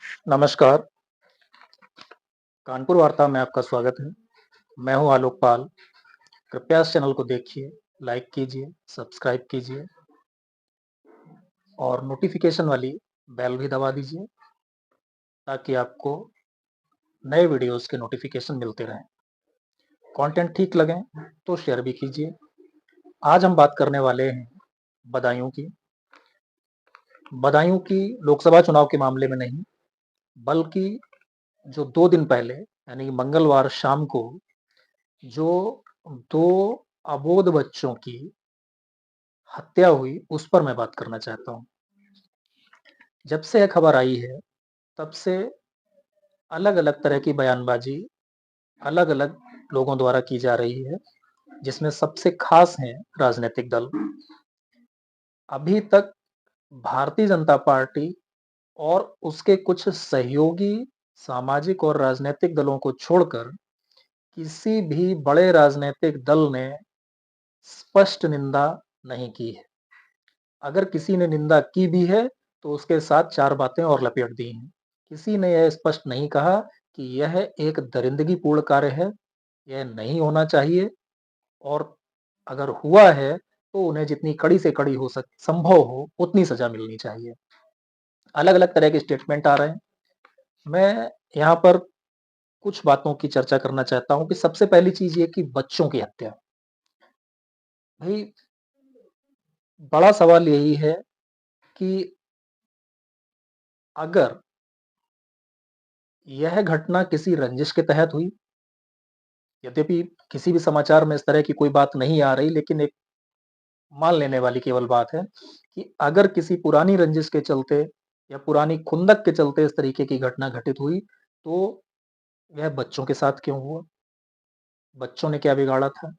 नमस्कार, कानपुर वार्ता में आपका स्वागत है। मैं हूँ आलोक पाल। कृपया इस चैनल को देखिए, लाइक कीजिए, सब्सक्राइब कीजिए और नोटिफ़िकेशन वाली बेल भी दबा दीजिए ताकि आपको नए वीडियोज़ के नोटिफ़िकेशन मिलते रहें। कंटेंट ठीक लगें तो शेयर भी कीजिए। आज हम बात करने वाले हैं बदायूं की। बदायूं की लोकसभा चुनाव के मामले में नहीं, बल्कि जो 2 दिन पहले यानी कि मंगलवार शाम को जो 2 अबोध बच्चों की हत्या हुई, उस पर मैं बात करना चाहता हूँ। जब से यह खबर आई है, तब से अलग-अलग तरह की बयानबाज़ी अलग-अलग लोगों द्वारा की जा रही है, जिसमें सबसे ख़ास हैं राजनैतिक दल। अभी तक भारतीय जनता पार्टी और उसके कुछ सहयोगी सामाजिक और राजनैतिक दलों को छोड़कर किसी भी बड़े राजनैतिक दल ने स्पष्ट निंदा नहीं की है। अगर किसी ने निंदा की भी है, तो उसके साथ 4 बातें और लपेट दी हैं। किसी ने यह स्पष्ट नहीं कहा कि यह एक दरिंदगीपूर्ण कार्य है, यह नहीं होना चाहिए और अगर हुआ है, तो उन्हें जितनी कड़ी से कड़ी हो सक संभव हो, उतनी सज़ा मिलनी चाहिए। अलग-अलग तरह के स्टेटमेंट आ रहे हैं। मैं यहाँ पर कुछ बातों की चर्चा करना चाहता हूँ कि सबसे पहली चीज़ ये कि बच्चों की हत्या। भई, बड़ा सवाल यही है कि अगर यह घटना किसी रंजिश के तहत हुई, यद्यपि किसी भी समाचार में इस तरह की कोई बात नहीं आ रही, लेकिन एक मान लेने वाली केवल बात है कि अगर किसी पुरानी रंजिश के चलते या पुरानी खुंदक के चलते इस तरीके की घटना घटित हुई, तो वह बच्चों के साथ क्यों हुआ? बच्चों ने क्या बिगाड़ा था?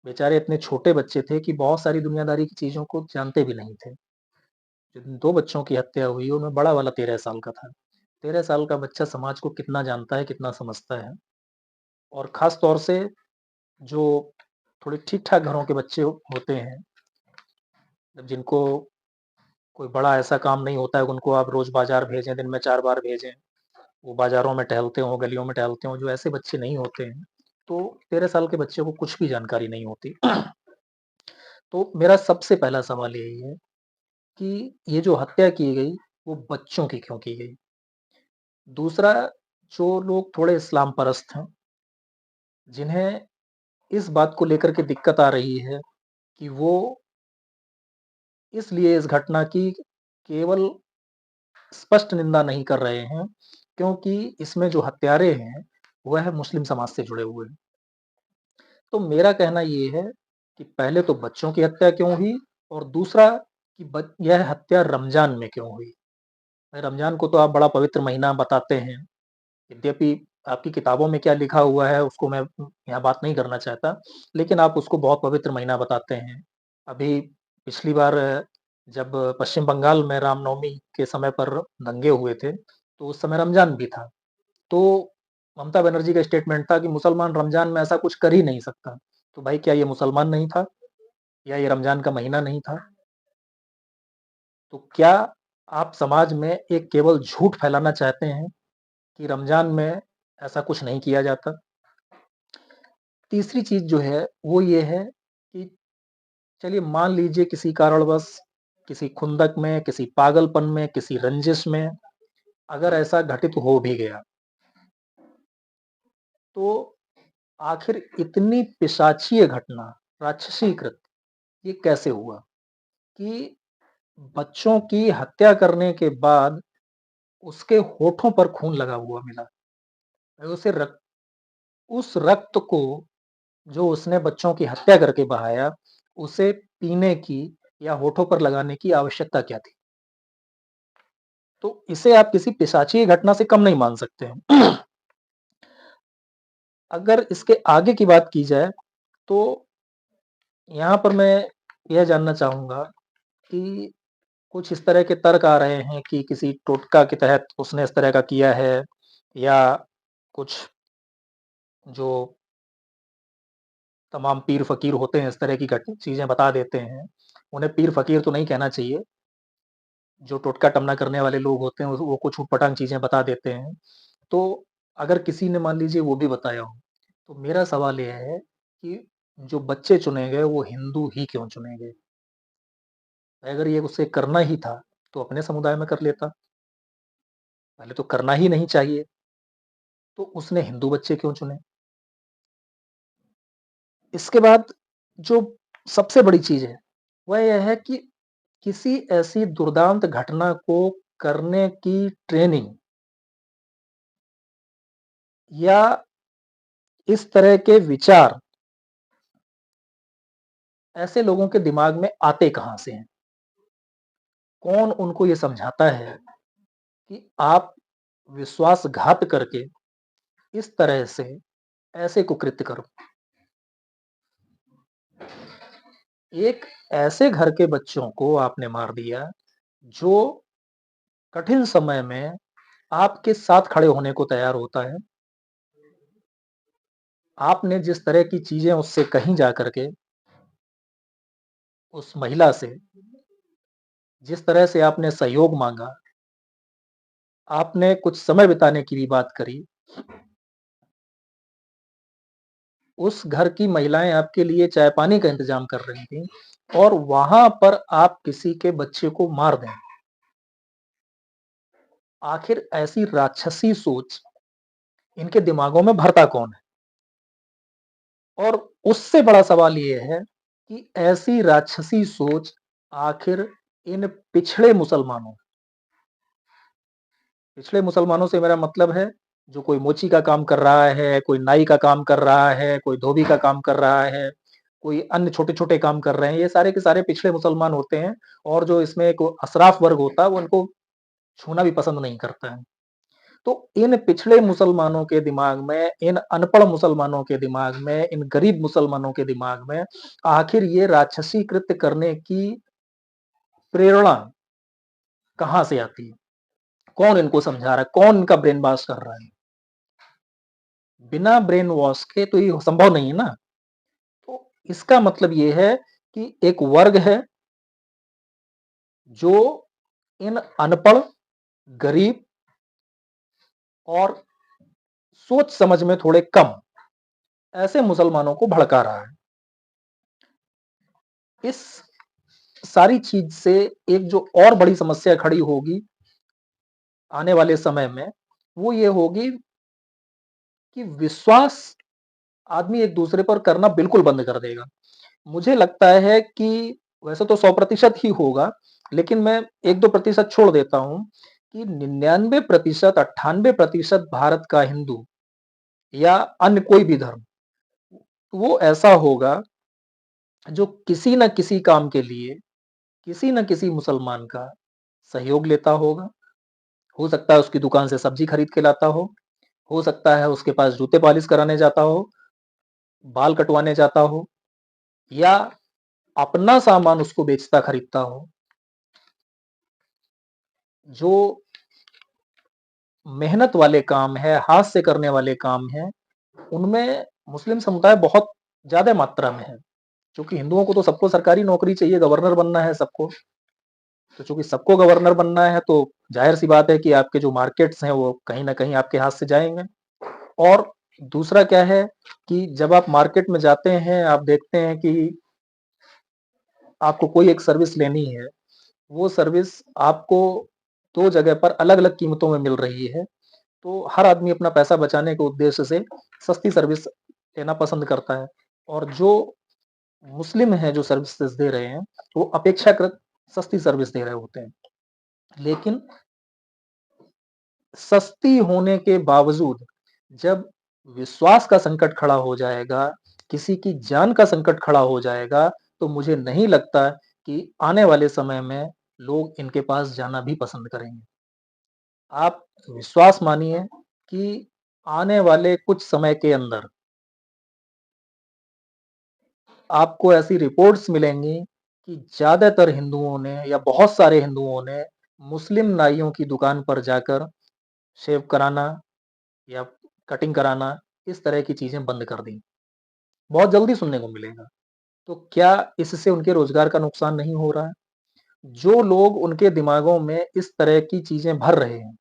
बेचारे इतने छोटे बच्चे थे कि बहुत सारी दुनियादारी की चीज़ों को जानते भी नहीं थे। जिन 2 बच्चों की हत्या हुई, उनमें बड़ा वाला 13 साल का था। 13 साल का बच्चा समाज को कितना जानता है, कितना समझता है और ख़ास तौर से जो थोड़े ठीक-ठाक घरों के बच्चे होते हैं, जिनको कोई बड़ा ऐसा काम नहीं होता है, उनको आप रोज़ बाज़ार भेजें, दिन में 4 बार भेजें, वो बाज़ारों में टहलते हों, गलियों में टहलते हों, जो ऐसे बच्चे नहीं होते हैं, तो 13 साल के बच्चे को कुछ भी जानकारी नहीं होती। तो मेरा सबसे पहला सवाल यही है कि ये जो हत्या की गई, वो बच्चों की क्यों की गई? दूसरा, जो लोग थोड़े इस्लाम परस्त हैं, जिन्हें इस बात को लेकर के दिक्कत आ रही है कि वो इसलिए इस घटना की केवल स्पष्ट निंदा नहीं कर रहे हैं, क्योंकि इसमें जो हत्यारे हैं, वह मुस्लिम समाज से जुड़े हुए हैं। तो मेरा कहना ये है कि पहले तो बच्चों की हत्या क्यों हुई और दूसरा कि ब यह हत्या रमज़ान में क्यों हुई? रमज़ान को तो आप बड़ा पवित्र महीना बताते हैं, यद्यपि आपकी किताबों में क्या लिखा हुआ है, उसको मैं यहाँ बात नहीं करना चाहता, लेकिन आप उसको बहुत पवित्र महीना बताते हैं। अभी पिछली बार जब पश्चिम बंगाल में रामनवमी के समय पर दंगे हुए थे, तो उस समय रमज़ान भी था। तो ममता बनर्जी का स्टेटमेंट था कि मुसलमान रमज़ान में ऐसा कुछ कर ही नहीं सकता। तो भाई, क्या ये मुसलमान नहीं था? या ये रमज़ान का महीना नहीं था? तो क्या आप समाज में एक केवल झूठ फैलाना चाहते हैं कि रमज़ान में ऐसा कुछ नहीं किया जाता? तीसरी चीज़ जो है, वो ये है कि चलिए मान लीजिए किसी कारणवश, किसी खुंदक में, किसी पागलपन में, किसी रंजिश में अगर ऐसा घटित हो भी गया, तो आखिर इतनी पिशाचीय घटना, राक्षसी कृत्य, ये कैसे हुआ कि बच्चों की हत्या करने के बाद उसके होठों पर खून लगा हुआ मिला। उसे रक उस रक्त को जो उसने बच्चों की हत्या करके बहाया, उसे पीने की या होठों पर लगाने की आवश्यकता क्या थी? तो इसे आप किसी पिशाचिए घटना से कम नहीं मान सकते हैं। अगर इसके आगे की बात की जाए, तो यहाँ पर मैं यह जानना चाहूँगा कि कुछ इस तरह के तर्क आ रहे हैं कि किसी टोटका के तहत उसने इस तरह का किया है या कुछ जो तमाम पीर फ़कीर होते हैं, इस तरह की घट चीज़ें बता देते हैं। उन्हें पीर फ़कीर तो नहीं कहना चाहिए, जो टोटका-टमना करने वाले लोग होते हैं, वो कुछ ऊटपटांग चीज़ें बता देते हैं। तो अगर किसी ने मान लीजिए वो भी बताया हो, तो मेरा सवाल ये है कि जो बच्चे चुने गए, वो हिंदू ही क्यों चुने गए? अगर ये उसे करना ही था, तो अपने समुदाय में कर लेता। पहले तो करना ही नहीं चाहिए, तो उसने हिंदू बच्चे क्यों चुने? इसके बाद जो सबसे बड़ी चीज़ है, वह यह है कि किसी ऐसी दुर्दांत घटना को करने की ट्रेनिंग या इस तरह के विचार ऐसे लोगों के दिमाग में आते कहाँ से हैं? कौन उनको ये समझाता है कि आप विश्वासघात करके इस तरह से ऐसे कुकृत्य करो? एक ऐसे घर के बच्चों को आपने मार दिया, जो कठिन समय में आपके साथ खड़े होने को तैयार होता है। आपने जिस तरह की चीज़ें उससे कहीं जा कर के, उस महिला से, जिस तरह से आपने सहयोग माँगा, आपने कुछ समय बिताने की भी बात करी, उस घर की महिलाएँ आपके लिए चाय-पानी का इंतज़ाम कर रही थीं और वहाँ पर आप किसी के बच्चे को मार दें। आखिर ऐसी राक्षसी सोच इनके दिमागों में भरता कौन है? और उससे बड़ा सवाल ये है कि ऐसी राक्षसी सोच आखिर इन पिछड़े मुसलमानों से मेरा मतलब है, जो कोई मोची का काम कर रहा है, कोई नाई का काम कर रहा है, कोई धोबी का काम कर रहा है, कोई अन्य छोटे-छोटे काम कर रहे हैं, ये सारे के सारे पिछड़े मुसलमान होते हैं और जो इसमें एक अशराफ वर्ग होता है, वो इनको छूना भी पसंद नहीं करता है। तो इन पिछड़े मुसलमानों के दिमाग में, इन अनपढ़ मुसलमानों के दिमाग में, इन गरीब मुसलमानों के दिमाग में आखिर ये राक्षसी कृत्य करने की प्रेरणा कहाँ से आती है? कौन इनको समझा रहा है? कौन इनका ब्रेन वॉश कर रहा है? बिना ब्रेन वॉश के तो ये संभव नहीं है ना। तो इसका मतलब ये है कि एक वर्ग है जो इन अनपढ़, गरीब और सोच समझ में थोड़े कम ऐसे मुसलमानों को भड़का रहा है। इस सारी चीज से एक जो और बड़ी समस्या खड़ी होगी आने वाले समय में, वो ये होगी कि विश्वास आदमी एक दूसरे पर करना बिल्कुल बंद कर देगा। मुझे लगता है कि वैसे तो 100% ही होगा, लेकिन मैं 1-2% छोड़ देता हूं कि 99%, 98% भारत का हिंदू या अन्य कोई भी धर्म, वो ऐसा होगा जो किसी न किसी काम के लिए किसी न किसी मुसलमान का सहयोग लेता होगा। हो सकता है उसकी दुकान से सब्जी खरीद के लाता हो सकता है उसके पास जूते पॉलिश कराने जाता हो, बाल कटवाने जाता हो या अपना सामान उसको बेचता खरीदता हो। जो मेहनत वाले काम है, हाथ से करने वाले काम है, उनमें मुस्लिम समुदाय बहुत ज़्यादा मात्रा में है। क्योंकि हिंदुओं को तो सबको सरकारी नौकरी चाहिए, गवर्नर बनना है सबको। तो चूँकि सबको गवर्नर बनना है, तो ज़ाहिर-सी बात है कि आपके जो मार्केट्स हैं, वो कहीं न कहीं आपके हाथ से जाएँगे। और दूसरा क्या है कि जब आप मार्केट में जाते हैं, आप देखते हैं कि आपको कोई एक सर्विस लेनी है, वो सर्विस आपको 2 जगह पर अलग-अलग कीमतों में मिल रही है। तो हर आदमी अपना पैसा बचाने के उद्देश्य से सस्ती सर्विस लेना पसंद करता है और जो मुस्लिम हैं जो सर्विसेज़ दे रहे हैं, वो अपेक्षाकृत सस्ती सर्विस दे रहे होते हैं। लेकिन सस्ती होने के बावजूद जब विश्वास का संकट खड़ा हो जाएगा, किसी की जान का संकट खड़ा हो जाएगा, तो मुझे नहीं लगता कि आने वाले समय में लोग इनके पास जाना भी पसंद करेंगे। आप विश्वास मानिए कि आने वाले कुछ समय के अंदर आपको ऐसी रिपोर्ट्स मिलेंगी कि ज़्यादातर हिंदुओं ने या बहुत सारे हिंदुओं ने मुस्लिम नाइयों की दुकान पर जाकर शेव कराना या कटिंग कराना, इस तरह की चीज़ें बंद कर दी। बहुत जल्दी सुनने को मिलेगा। तो क्या इससे उनके रोज़गार का नुकसान नहीं हो रहा है? जो लोग उनके दिमागों में इस तरह की चीजें भर रहे हैं,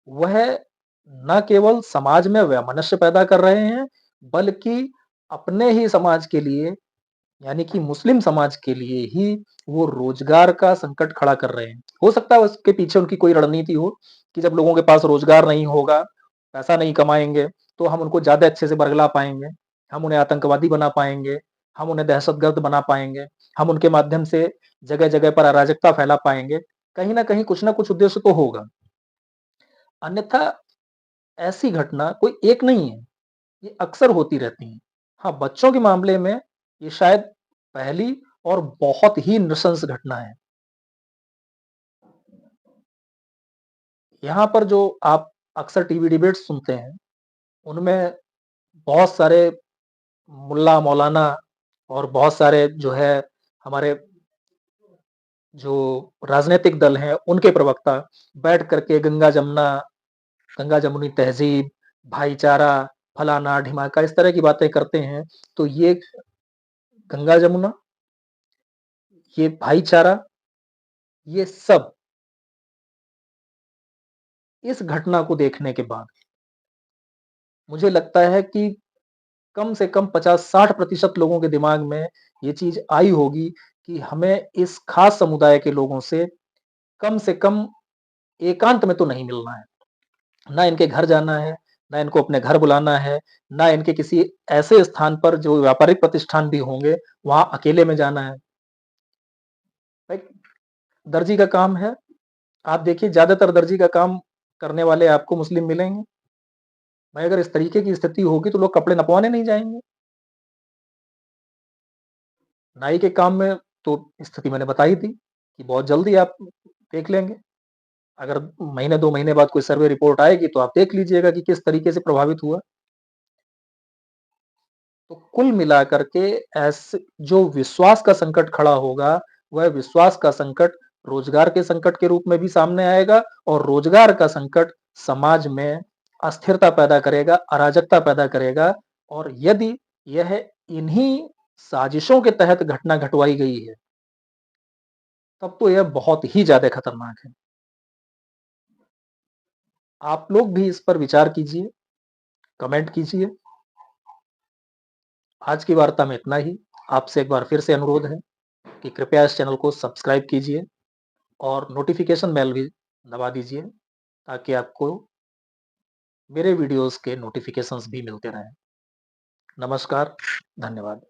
वह न केवल समाज में वैमनस्य पैदा कर रहे हैं, बल्कि अपने ही समाज के लिए, यानी कि मुस्लिम समाज के लिए ही वो रोजगार का संकट खड़ा कर रहे हैं। हो सकता है उसके पीछे उनकी कोई रणनीति हो कि जब लोगों के पास रोजगार नहीं होगा, पैसा नहीं कमाएंगे, तो हम उनको ज्यादा अच्छे से बरगला पाएंगे, हम उन्हें आतंकवादी बना पाएंगे, हम उन्हें दहशतगर्द बना पाएंगे, हम उनके माध्यम से जगह जगह पर अराजकता फैला पाएंगे। कहीं ना कहीं कुछ ना कुछ उद्देश्य तो होगा। अन्यथा ऐसी घटना कोई एक नहीं है, ये अक्सर होती रहती हैं। हाँ, बच्चों के मामले में ये शायद पहली और बहुत ही नृशंस घटना है। यहाँ पर जो आप अक्सर टीवी डिबेट सुनते हैं, उनमें बहुत सारे मुल्ला मौलाना और बहुत सारे जो है हमारे जो राजनीतिक दल हैं, उनके प्रवक्ता बैठ करके गंगा जमुनी तहजीब, भाईचारा, फलाना ढिमाका इस तरह की बातें करते हैं। तो ये गंगा जमुना, ये भाईचारा, ये सब इस घटना को देखने के बाद मुझे लगता है कि कम से कम 50-60% लोगों के दिमाग में ये चीज आई होगी कि हमें इस खास समुदाय के लोगों से कम एकांत में तो नहीं मिलना है, ना इनके घर जाना है, ना इनको अपने घर बुलाना है, ना इनके किसी ऐसे स्थान पर जो व्यापारिक प्रतिष्ठान भी होंगे वहां अकेले में जाना है। भाई, दर्जी का काम है, आप देखिए ज्यादातर दर्जी का काम करने वाले आपको मुस्लिम मिलेंगे। भाई, अगर इस तरीके की स्थिति होगी तो लोग कपड़े नपवाने नहीं जाएंगे। नाई के काम में तो स्थिति मैंने बताई थी कि बहुत जल्दी आप देख लेंगे। अगर महीने 2 महीने बाद कोई सर्वे रिपोर्ट आएगी तो आप देख लीजिएगा कि किस तरीके से प्रभावित हुआ। तो कुल मिलाकर के ऐसे जो विश्वास का संकट खड़ा होगा, वह विश्वास का संकट रोजगार के संकट के रूप में भी सामने आएगा, और रोजगार का संकट समाज में अस्थिरता पैदा करेगा, अराजकता पैदा करेगा। और यदि यह इन्हीं साजिशों के तहत घटना घटवाई गई है, तब तो यह बहुत ही ज्यादा खतरनाक है। आप लोग भी इस पर विचार कीजिए, कमेंट कीजिए। आज की वार्ता में इतना ही। आपसे एक बार फिर से अनुरोध है कि कृपया इस चैनल को सब्सक्राइब कीजिए और नोटिफिकेशन बेल भी दबा दीजिए, ताकि आपको मेरे वीडियोस के नोटिफिकेशंस भी मिलते रहें। नमस्कार, धन्यवाद।